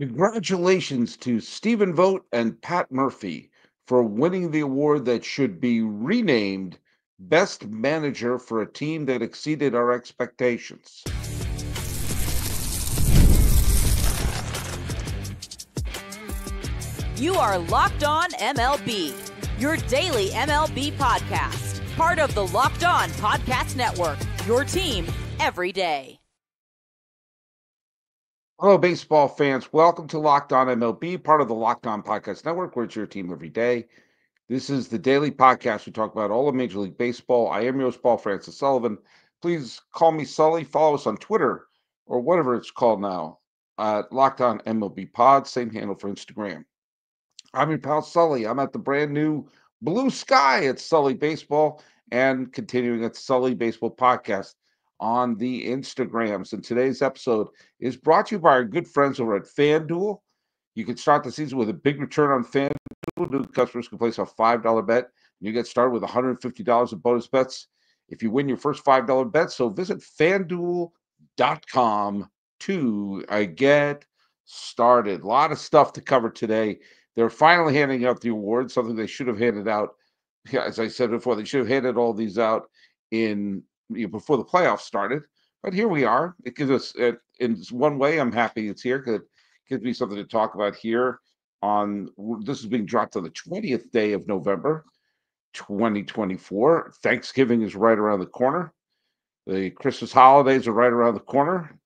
Congratulations to Stephen Vogt and Pat Murphy for winning the award that should be renamed Best Manager for a team that exceeded our expectations. You are Locked On MLB, your daily MLB podcast, part of the Locked On Podcast Network, your team every day. Hello, baseball fans. Welcome to Locked On MLB, part of the Locked On Podcast Network, where it's your team every day. This is the daily podcast. We talk about all of Major League Baseball. I am your host, Paul Francis Sullivan. Please call me Sully. Follow us on Twitter or whatever it's called now at Locked On MLB Pod. Same handle for Instagram. I'm your pal Sully. I'm at the brand new Blue Sky at Sully Baseball and continuing at Sully Baseball Podcast on the Instagrams. And today's episode is brought to you by our good friends over at FanDuel. You can start the season with a big return on FanDuel. New customers can place a $5 bet. And you get started with $150 in bonus bets if you win your first $5 bet. So visit FanDuel.com to get started. A lot of stuff to cover today. They're finally handing out the awards, something they should have handed out. As I said before, they should have handed all these out before the playoffs started. But here we are. It gives us, in one way, I'm happy it's here because it gives me something to talk about here. This is being dropped on the 20th day of November, 2024. Thanksgiving is right around the corner. The Christmas holidays are right around the corner.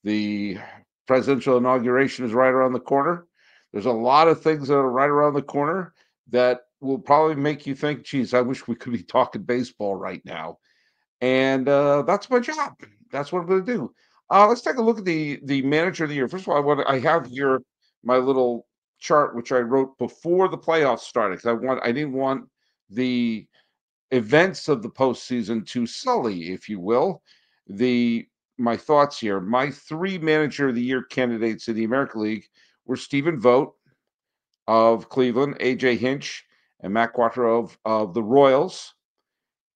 The presidential inauguration is right around the corner. There's a lot of things that are right around the corner that will probably make you think, geez, I wish we could be talking baseball right now. And that's my job. That's what I'm going to do. Let's take a look at the manager of the year. First of all, I have here my little chart, which I wrote before the playoffs started, because I didn't want the events of the postseason to sully, if you will, my thoughts here. My three manager of the year candidates in the American League were Stephen Vogt of Cleveland, AJ Hinch, and Matt Quattro of the Royals.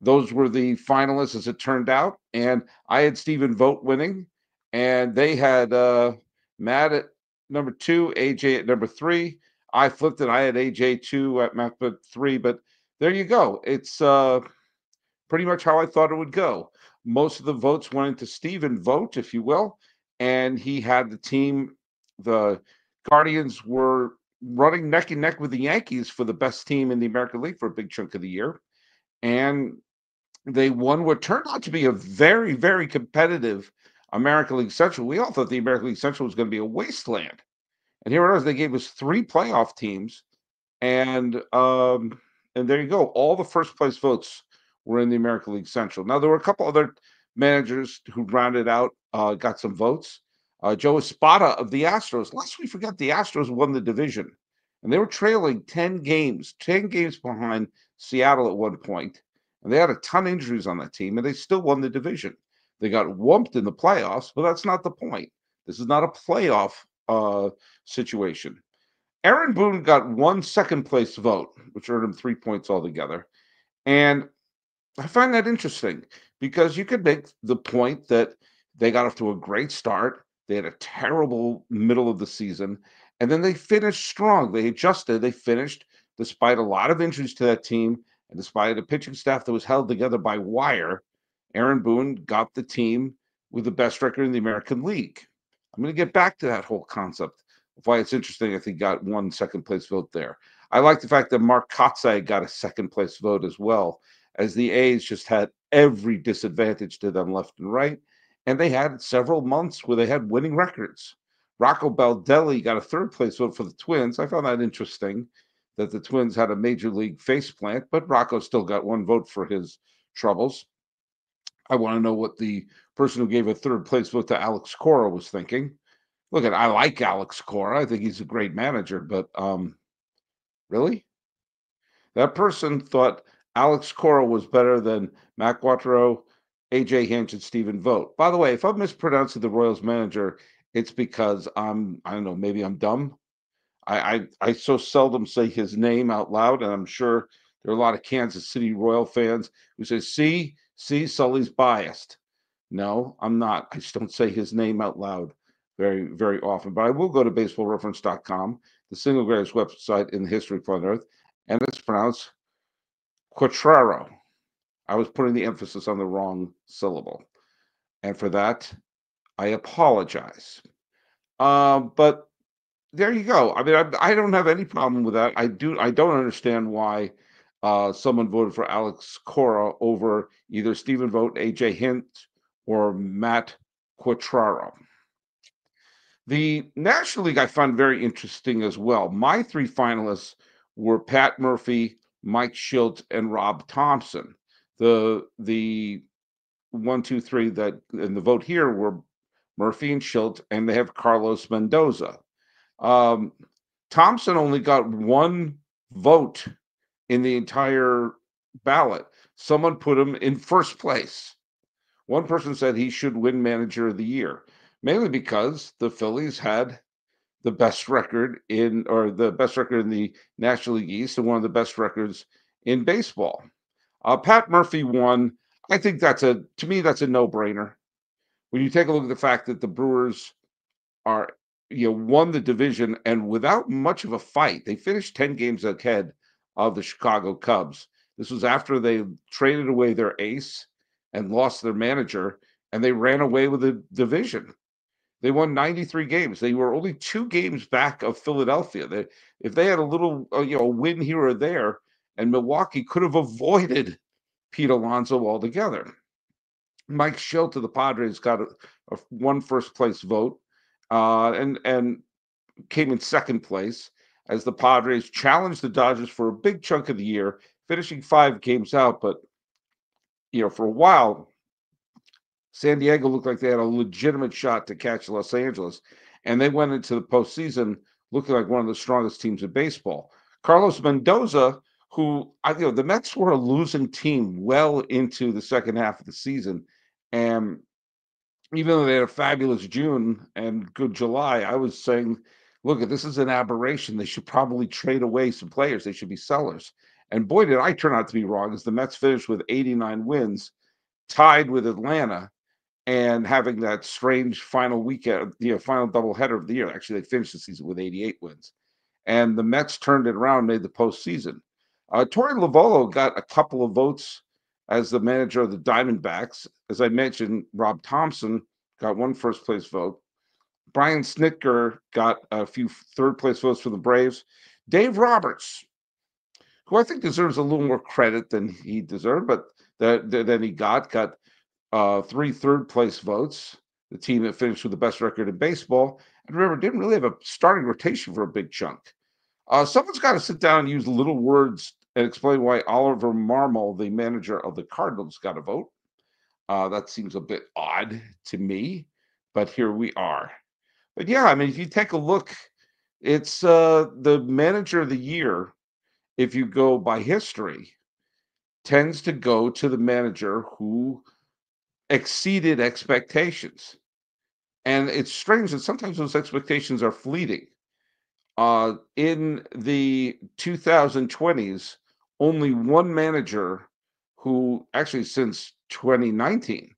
Those were the finalists as it turned out. And I had Stephen Vogt winning, and they had Matt at number 2, AJ at number 3. I flipped it. I had AJ 2 at Matt at 3, but there you go. It's pretty much how I thought it would go. Most of the votes went into Stephen Vogt, if you will, and he had the team. The Guardians were running neck and neck with the Yankees for the best team in the American League for a big chunk of the year. And they won what turned out to be a very, very competitive American League Central. We all thought the American League Central was going to be a wasteland. And here it is. They gave us 3 playoff teams. And there you go. All the first place votes were in the American League Central. Now, there were a couple other managers who rounded out, got some votes. Joe Espada of the Astros. Lest we forget, the Astros won the division. And they were trailing 10 games behind Seattle at one point. And they had a ton of injuries on that team, and they still won the division. They got whumped in the playoffs, but that's not the point. This is not a playoff situation. Aaron Boone got 1 second-place vote, which earned him 3 points altogether. And I find that interesting because you could make the point that they got off to a great start. They had a terrible middle of the season, and then they finished strong. They adjusted. They finished despite a lot of injuries to that team, and despite a pitching staff that was held together by wire. Aaron Boone got the team with the best record in the American League. I'm going to get back to that whole concept of why it's interesting if he got 1 second-place vote there. I like the fact that Mark Kotsay got a second-place vote as well, as the A's just had every disadvantage to them left and right, and they had several months where they had winning records. Rocco Baldelli got a 3rd-place vote for the Twins. I found that interesting that the Twins had a major league faceplant, but Rocco still got 1 vote for his troubles. I want to know what the person who gave a 3rd-place vote to Alex Cora was thinking. Look, I like Alex Cora. I think he's a great manager, but really? That person thought Alex Cora was better than Matt Quattro, AJ Hinch, and Stephen Vogt. By the way, if I'm mispronouncing the Royals manager, it's because I don't know, maybe I'm dumb. I so seldom say his name out loud, and I'm sure there are a lot of Kansas City Royal fans who say, see, Sully's biased. No, I'm not. I just don't say his name out loud very, very often. But I will go to baseballreference.com, the single greatest website in the history of planet Earth, and it's pronounced Quatraro. I was putting the emphasis on the wrong syllable. And for that, I apologize. But there you go. I mean, I don't have any problem with that. I don't understand why someone voted for Alex Cora over either Stephen Vogt, AJ Hint, or Matt Quatraro. The National League I found very interesting as well. My three finalists were Pat Murphy, Mike Schilt, and Rob Thompson. The 1, 2, 3 that in the vote here were Murphy and Schilt, and they have Carlos Mendoza. Thompson only got one vote in the entire ballot. Someone put him in first place. One person said he should win Manager of the Year, mainly because the Phillies had the best record in the National League East and one of the best records in baseball. Pat Murphy won. I think that's a no-brainer. When you take a look at the fact that the Brewers are won the division and without much of a fight, they finished 10 games ahead of the Chicago Cubs. This was after they traded away their ace and lost their manager, and they ran away with the division. They won 93 games. They were only 2 games back of Philadelphia. If they had a little win here or there, and Milwaukee could have avoided Pete Alonso altogether. Mike Schilt of the Padres got one first place vote, and came in second place as the Padres challenged the Dodgers for a big chunk of the year, finishing 5 games out. But for a while, San Diego looked like they had a legitimate shot to catch Los Angeles, and they went into the postseason looking like one of the strongest teams in baseball. Carlos Mendoza, who the Mets were a losing team well into the second half of the season, and even though they had a fabulous June and good July, I was saying, look, this is an aberration. They should probably trade away some players. They should be sellers. And boy, did I turn out to be wrong, as the Mets finished with 89 wins, tied with Atlanta, and having that strange final weekend, final doubleheader of the year. Actually, they finished the season with 88 wins. And the Mets turned it around, made the postseason. Torey Lovullo got a couple of votes as the manager of the Diamondbacks. As I mentioned, Rob Thompson got one first place vote. Brian Snitker got a few third place votes for the Braves. Dave Roberts, who I think deserves a little more credit than he deserved, but than he got 3 third place votes. The team that finished with the best record in baseball. And remember, didn't really have a starting rotation for a big chunk. Someone's got to sit down and use little words and explain why Oliver Marmol, the manager of the Cardinals, got a vote. That seems a bit odd to me, but here we are. But yeah, I mean, if you take a look, it's the manager of the year, if you go by history, tends to go to the manager who exceeded expectations. And it's strange that sometimes those expectations are fleeting. In the 2020s, only one manager who, actually since 2019,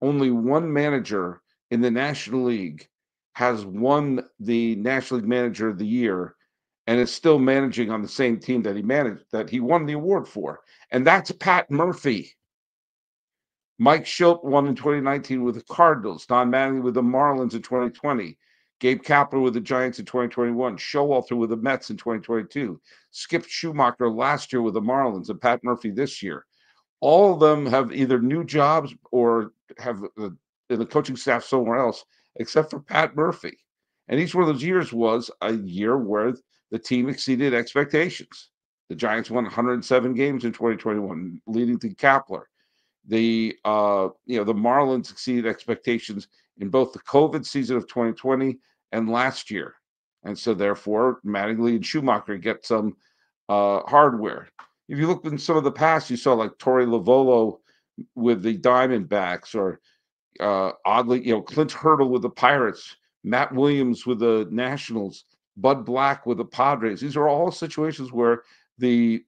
only one manager in the National League has won the National League Manager of the Year and is still managing on the same team that he won the award for. And that's Pat Murphy. Mike Schilt won in 2019 with the Cardinals, Don Mattingly with the Marlins in 2020, Gabe Kapler with the Giants in 2021, Showalter with the Mets in 2022, Skip Schumacher last year with the Marlins, and Pat Murphy this year. All of them have either new jobs or have in the coaching staff somewhere else, except for Pat Murphy. And each one of those years was a year where the team exceeded expectations. The Giants won 107 games in 2021, leading to Kapler. The Marlins exceeded expectations in both the COVID season of 2020 and last year, and so therefore Mattingly and Schumacher get some hardware. If you look in some of the past, you saw like Torey Lovullo with the Diamondbacks, or oddly, Clint Hurdle with the Pirates, Matt Williams with the Nationals, Bud Black with the Padres. These are all situations where the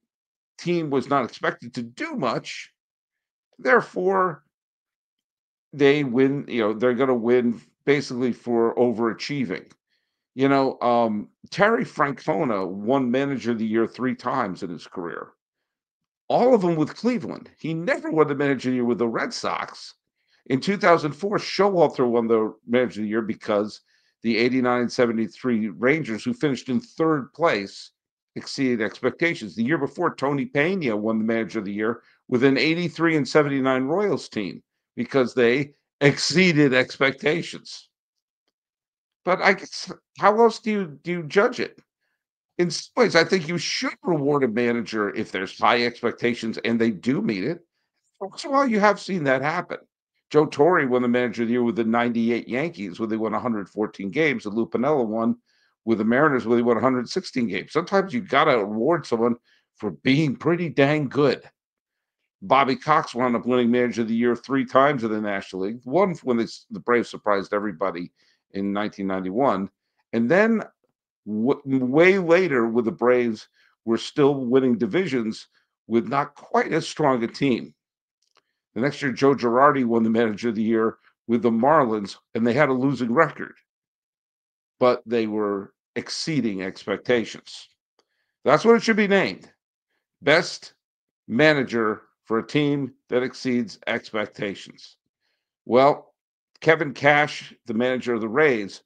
team was not expected to do much. Therefore, they win. They're going to win basically for overachieving. Terry Francona won Manager of the Year 3 times in his career, all of them with Cleveland. He never won the Manager of the Year with the Red Sox. In 2004, Showalter won the Manager of the Year because the 89-73 Rangers, who finished in third place, exceeded expectations. The year before, Tony Pena won the Manager of the Year with an 83-79 Royals team because they exceeded expectations. But I guess, how else do you judge it? In some ways, I think you should reward a manager if there's high expectations and they do meet it. Once in a while, you have seen that happen. Joe Torre won the Manager of the Year with the 98 Yankees, where they won 114 games, and Lou Piniella won with the Mariners, where they won 116 games. Sometimes you got to reward someone for being pretty dang good. Bobby Cox wound up winning Manager of the Year 3 times in the National League. One when the Braves surprised everybody in 1991, and then way later, with the Braves, were still winning divisions with not quite as strong a team. The next year, Joe Girardi won the Manager of the Year with the Marlins, and they had a losing record, but they were exceeding expectations. That's what it should be named. Best manager for a team that exceeds expectations. Well, Kevin Cash, the manager of the Rays,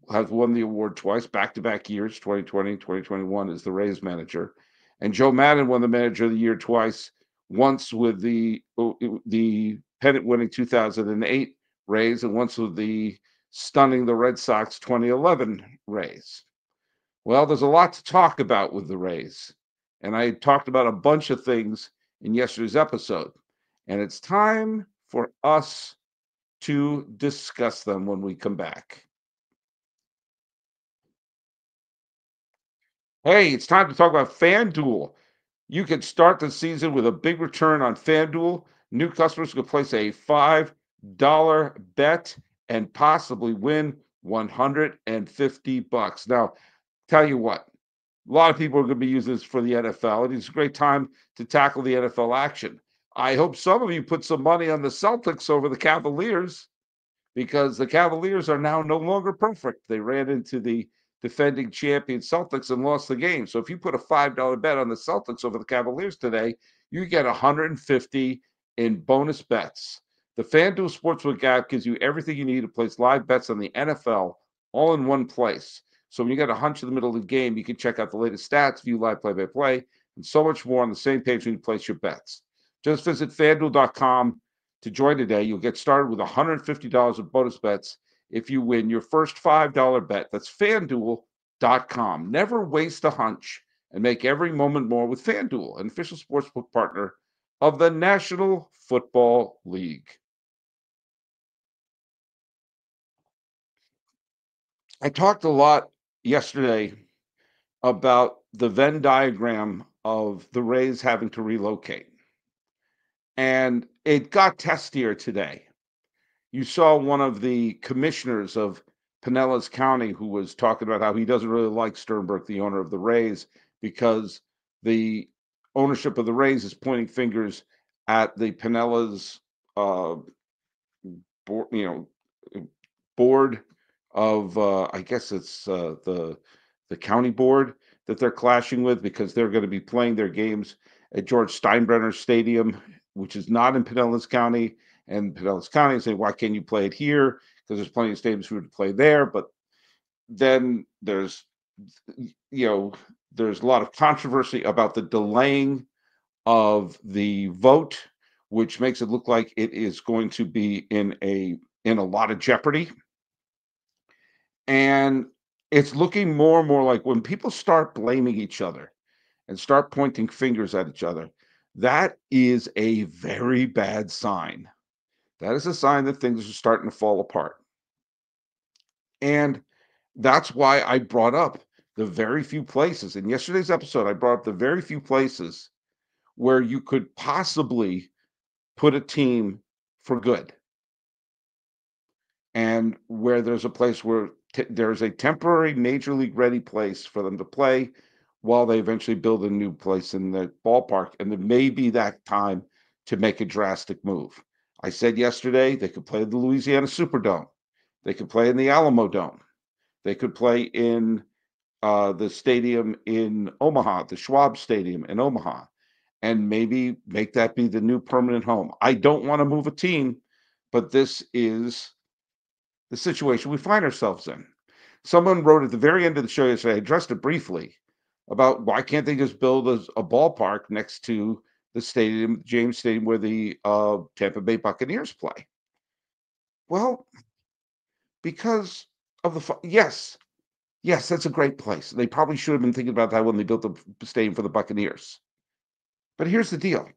has won the award twice, back-to-back years, 2020, 2021, as the Rays manager. And Joe Maddon won the Manager of the Year twice, once with the pennant-winning 2008 Rays, and once with the stunning the Red Sox 2011 Rays. Well, there's a lot to talk about with the Rays, and I talked about a bunch of things in yesterday's episode, and it's time for us to discuss them when we come back. Hey, it's time to talk about FanDuel. You can start the season with a big return on FanDuel. New customers can place a $5 bet and possibly win $150. Now, tell you what, a lot of people are going to be using this for the NFL, and it's a great time to tackle the NFL action. I hope some of you put some money on the Celtics over the Cavaliers, because the Cavaliers are now no longer perfect. They ran into the defending champion Celtics and lost the game. So if you put a $5 bet on the Celtics over the Cavaliers today, you get $150 in bonus bets. The FanDuel Sportsbook app gives you everything you need to place live bets on the NFL all in one place. So when you get a hunch in the middle of the game, you can check out the latest stats, view live play-by-play, and so much more on the same page when you place your bets. Just visit FanDuel.com to join today. You'll get started with $150 of bonus bets if you win your first $5 bet. That's FanDuel.com. Never waste a hunch and make every moment more with FanDuel, an official sportsbook partner of the National Football League. I talked a lot yesterday about the Venn diagram of the Rays having to relocate. And it got testier today. You saw one of the commissioners of Pinellas County who was talking about how he doesn't really like Sternberg, the owner of the Rays, because the ownership of the Rays is pointing fingers at the Pinellas board of I guess it's the county board that they're clashing with, because they're going to be playing their games at George Steinbrenner Stadium, which is not in Pinellas County. And Pinellas County say, why can't you play it here? Because there's plenty of stadiums for you to play there. But then there's a lot of controversy about the delaying of the vote, which makes it look like it is going to be in a lot of jeopardy. And it's looking more and more like when people start blaming each other and start pointing fingers at each other, that is a very bad sign. That is a sign that things are starting to fall apart. And that's why I brought up the very few places. In yesterday's episode, I brought up the very few places where you could possibly put a team for good. And where there's a place where there's a temporary major league ready place for them to play while they eventually build a new place in the ballpark. And there may be that time to make a drastic move. I said yesterday they could play the Louisiana Superdome. They could play in the Alamo Dome. They could play in the stadium in Omaha, the Schwab Stadium in Omaha, and maybe make that be the new permanent home. I don't want to move a team, but this is the situation we find ourselves in. Someone wrote at the very end of the show yesterday, I addressed it briefly, about why can't they just build a ballpark next to the stadium, James Stadium, where the Tampa Bay Buccaneers play? Well, because of yes, that's a great place. They probably should have been thinking about that when they built the stadium for the Buccaneers. But here's the deal.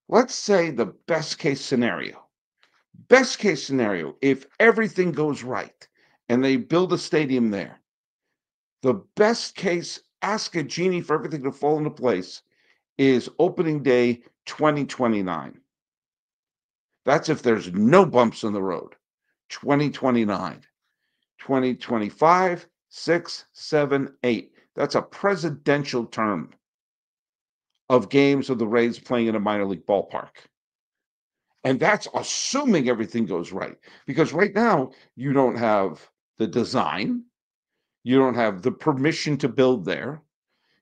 Let's say the best case scenario, if everything goes right and they build a stadium there, the best case, ask a genie for everything to fall into place, is opening day 2029. That's if there's no bumps in the road. 2029, 2025, 6, 7, 8. That's a presidential term of games of the Rays playing in a minor league ballpark. And that's assuming everything goes right. Because right now, you don't have the design, you don't have the permission to build there,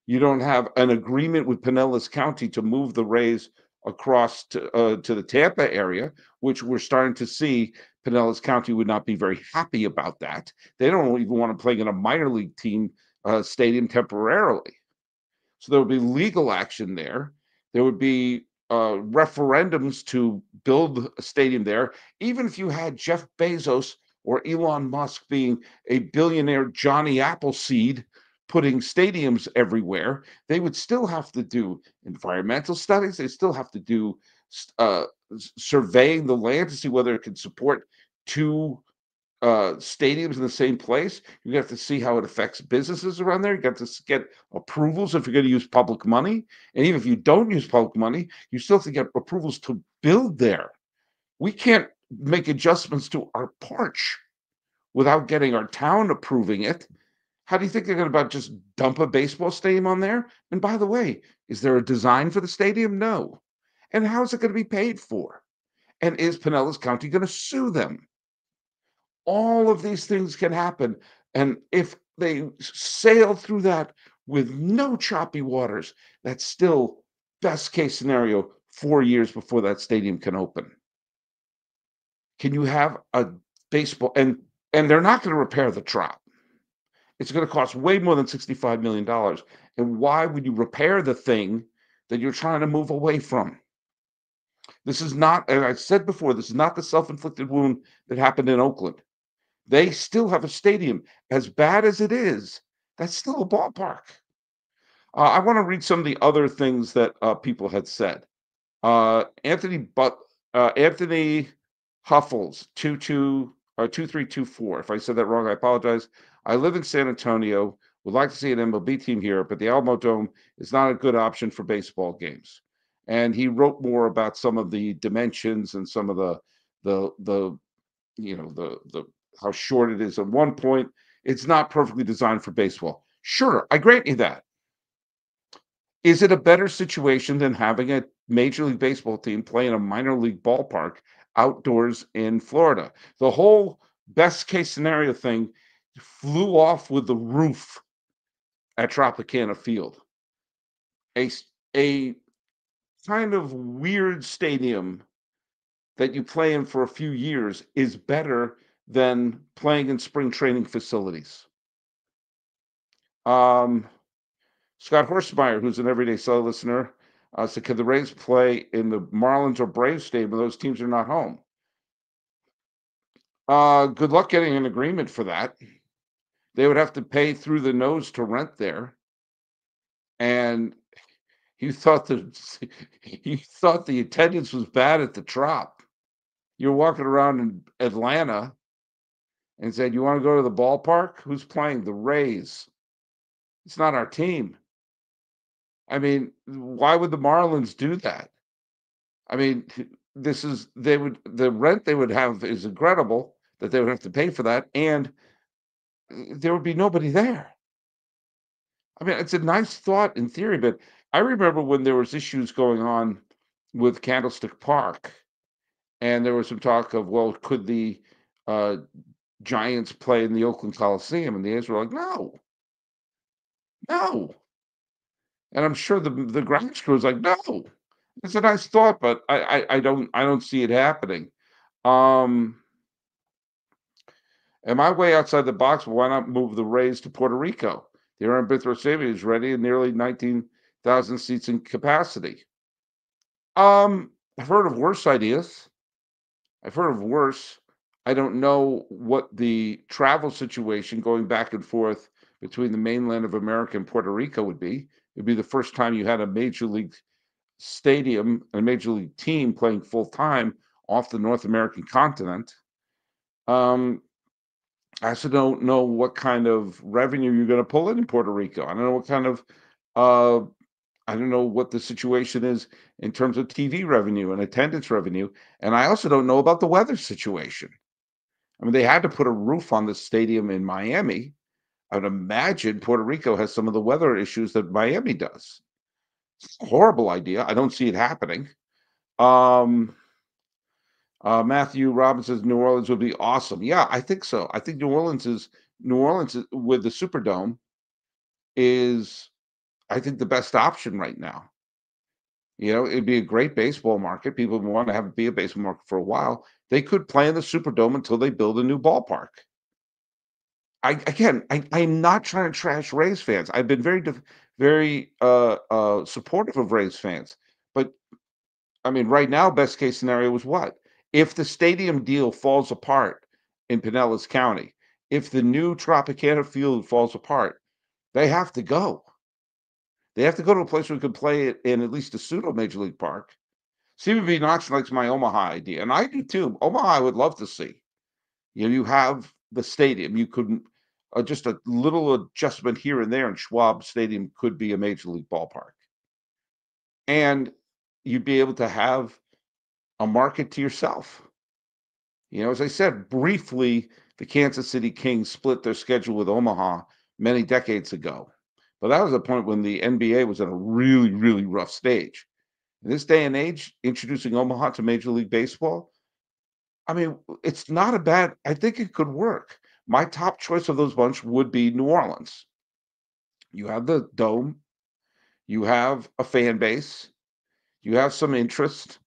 you don't have an agreement with Pinellas County to move the Rays across to the Tampa area, which we're starting to see. Pinellas County would not be very happy about that. They don't even want to play in a minor league team stadium temporarily. So there would be legal action there. There would be referendums to build a stadium there. Even if you had Jeff Bezos or Elon Musk being a billionaire Johnny Appleseed putting stadiums everywhere, they would still have to do environmental studies. They still have to do surveying the land to see whether it can support two stadiums in the same place. You have to see how it affects businesses around there. You got to get approvals if you're going to use public money. And even if you don't use public money, you still have to get approvals to build there. We can't make adjustments to our porch without getting our town approving it. How do you think they're going to about just dump a baseball stadium on there? And by the way, is there a design for the stadium? No. And how is it going to be paid for? And is Pinellas County going to sue them? All of these things can happen. And if they sail through that with no choppy waters, that's still best case scenario 4 years before that stadium can open. Can you have a baseball? And they're not going to repair the Trop. It's going to cost way more than $65 million. And why would you repair the thing that you're trying to move away from? This is not, as I said before, this is not the self-inflicted wound that happened in Oakland. They still have a stadium. As bad as it is, that's still a ballpark. I want to read some of the other things that people had said. Anthony Huffles, 2324. If I said that wrong, I apologize. I live in San Antonio. Would like to see an MLB team here, but the Alamo Dome is not a good option for baseball games. And he wrote more about some of the dimensions and some of the how short it is. At one point, it's not perfectly designed for baseball. Sure, I grant you that. Is it a better situation than having a Major League Baseball team play in a minor league ballpark outdoors in Florida? The whole best case scenario thing flew off with the roof at Tropicana Field. A kind of weird stadium that you play in for a few years is better than playing in spring training facilities. Scott Horstmeyer, who's an everyday Sully listener, said, could the Rays play in the Marlins or Braves stadium when those teams are not home? Good luck getting an agreement for that. They would have to pay through the nose to rent there. And you thought the attendance was bad at the Trop. You're walking around in Atlanta and said, you want to go to the ballpark? Who's playing? The Rays. It's not our team. I mean, why would the Marlins do that? I mean, the rent they would have is incredible that they would have to pay for that, and there would be nobody there. I mean, it's a nice thought in theory, but I remember when there was issues going on with Candlestick Park, and there was some talk of, well, could the Giants play in the Oakland Coliseum? And the answer was like, no, no. And I'm sure the grounds crew was like, no. It's a nice thought, but I don't see it happening. Um, Am I way outside the box? Why not move the Rays to Puerto Rico? The Aaron Bithro Stadium is ready and nearly 19,000 seats in capacity. I've heard of worse ideas. I've heard of worse. I don't know what the travel situation going back and forth between the mainland of America and Puerto Rico would be. It'd be the first time you had a major league stadium, a major league team playing full time off the North American continent. I also don't know what kind of revenue you're going to pull in Puerto Rico. I don't know what kind of, uh, I don't know what the situation is in terms of TV revenue and attendance revenue. And I also don't know about the weather situation. I mean, they had to put a roof on the stadium in Miami. I would imagine Puerto Rico has some of the weather issues that Miami does. It's a horrible idea. I don't see it happening. Um, Matthew Robbins says New Orleans would be awesome. Yeah, I think so. I think New Orleans with the Superdome is, I think, the best option right now. It'd be a great baseball market. People want to have it be a baseball market for a while. They could play in the Superdome until they build a new ballpark. I'm not trying to trash Rays fans. I've been very supportive of Rays fans, but I mean, right now, best case scenario was what? If the stadium deal falls apart in Pinellas County, if the new Tropicana Field falls apart, they have to go. They have to go to a place where we can play it in at least a pseudo major league park. CBB Knox likes my Omaha idea, and I do too. Omaha, I would love to see. You have the stadium. You could just a little adjustment here and there, and Schwab Stadium could be a major league ballpark, and you'd be able to have a market to yourself. As I said briefly, the Kansas City Kings split their schedule with Omaha many decades ago. But that was a point when the NBA was at a really, really rough stage. In this day and age, introducing Omaha to Major League Baseball, I mean, it's not a bad, I think it could work. My top choice of those bunch would be New Orleans. You have the dome, you have a fan base, you have some interest,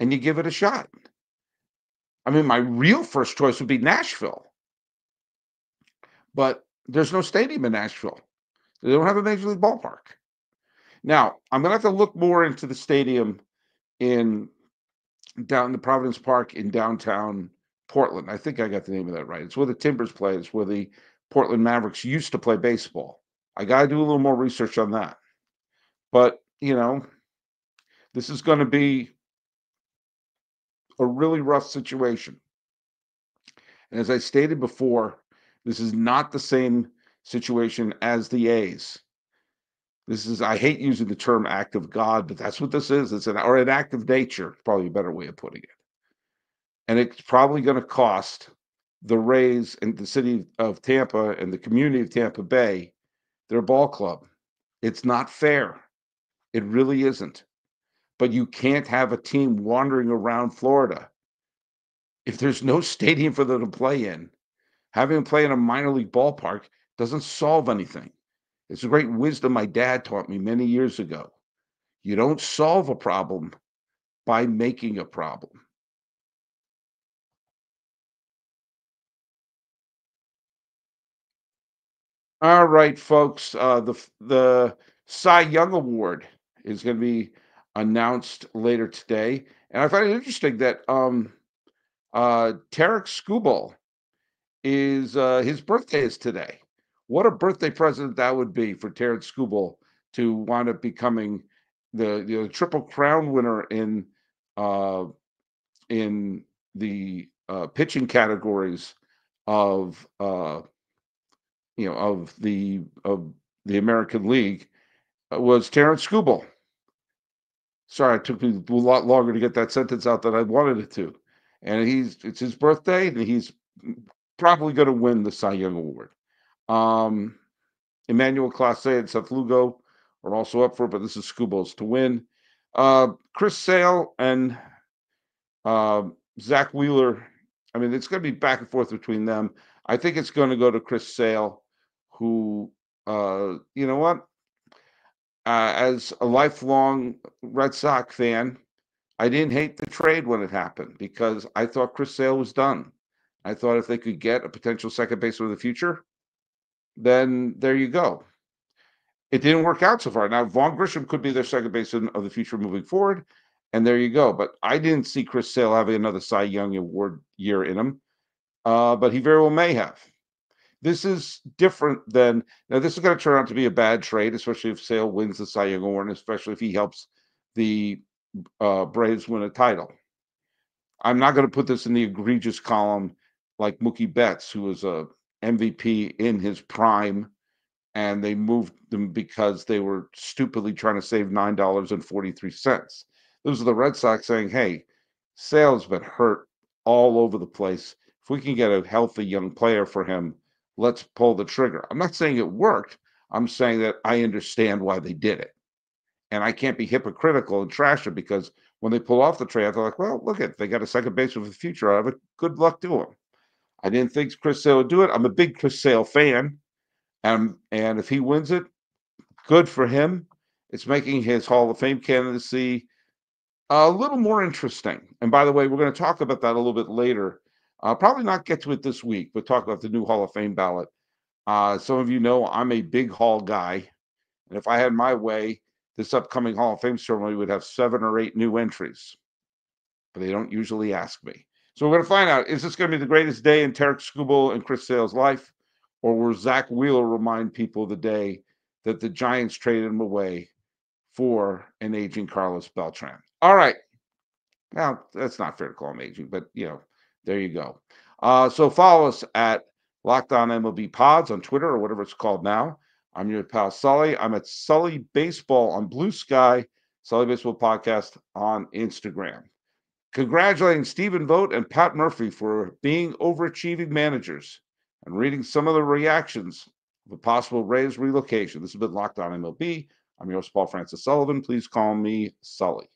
and you give it a shot. I mean, my real first choice would be Nashville, but there's no stadium in Nashville. They don't have a major league ballpark. Now, I'm going to have to look more into the stadium in down the Providence Park in downtown Portland. I think I got the name of that right. It's where the Timbers play. It's where the Portland Mavericks used to play baseball. I got to do a little more research on that. But, this is going to be a really rough situation. And as I stated before, this is not the same situation as the A's. I hate using the term act of God, but that's what this is. It's an act of nature, probably a better way of putting it. And it's probably going to cost the Rays and the city of Tampa and the community of Tampa Bay their ball club. It's not fair. It really isn't. But you can't have a team wandering around Florida if there's no stadium for them to play in. Having them play in a minor league ballpark doesn't solve anything. It's a great wisdom my dad taught me many years ago. You don't solve a problem by making a problem. All right, folks. The Cy Young Award is going to be announced later today, and I find it interesting that Tarek Skubal is his birthday is today. What a birthday present that would be for Terrence Skubal to wind up becoming the Triple Crown winner uh, in the pitching categories of of the American League was Terrence Skubal. Sorry, it took me a lot longer to get that sentence out than I wanted it to. And it's his birthday, and he's probably going to win the Cy Young Award. Emmanuel Clase and Seth Lugo are also up for it, but this is Skubal's to win. Chris Sale and Zach Wheeler I mean, it's going to be back and forth between them. I think it's going to go to Chris Sale, who, you know what? As a lifelong Red Sox fan, I didn't hate the trade when it happened because I thought Chris Sale was done. I thought if they could get a potential second baseman of the future, then there you go. It didn't work out so far. Now, Vaughn Grisham could be their second baseman of the future moving forward, and there you go. But I didn't see Chris Sale having another Cy Young Award year in him, but he very well may have. This is different than now. This is going to turn out to be a bad trade, especially if Sale wins the Cy Young Award, and especially if he helps the Braves win a title. I'm not going to put this in the egregious column like Mookie Betts, who was a MVP in his prime, and they moved them because they were stupidly trying to save $9.43. Those are the Red Sox saying, hey, Sale's been hurt all over the place. If we can get a healthy young player for him, let's pull the trigger. I'm not saying it worked. I'm saying that I understand why they did it. And I can't be hypocritical and trash it because when they pull off the trade, they're like, well, look at they got a second baseman for the future out of it. Good luck to him. I didn't think Chris Sale would do it. I'm a big Chris Sale fan. And if he wins it, good for him. It's making his Hall of Fame candidacy a little more interesting. And by the way, we're going to talk about that a little bit later. I'll probably not get to it this week, but talk about the new Hall of Fame ballot. Some of you know I'm a big Hall guy. And if I had my way, this upcoming Hall of Fame ceremony would have 7 or 8 new entries. But they don't usually ask me. So we're going to find out, is this going to be the greatest day in Tarek Skubal and Chris Sale's life? Or will Zach Wheeler remind people of the day that the Giants traded him away for an aging Carlos Beltran? All right. Now, that's not fair to call him aging, but, there you go. So follow us at Locked On MLB Pods on Twitter or whatever it's called now. I'm your pal Sully. I'm at Sully Baseball on Blue Sky, Sully Baseball Podcast on Instagram. Congratulating Stephen Vogt and Pat Murphy for being overachieving managers and reading some of the reactions of a possible Rays relocation. This has been Locked On MLB. I'm your host, Paul Francis Sullivan. Please call me Sully.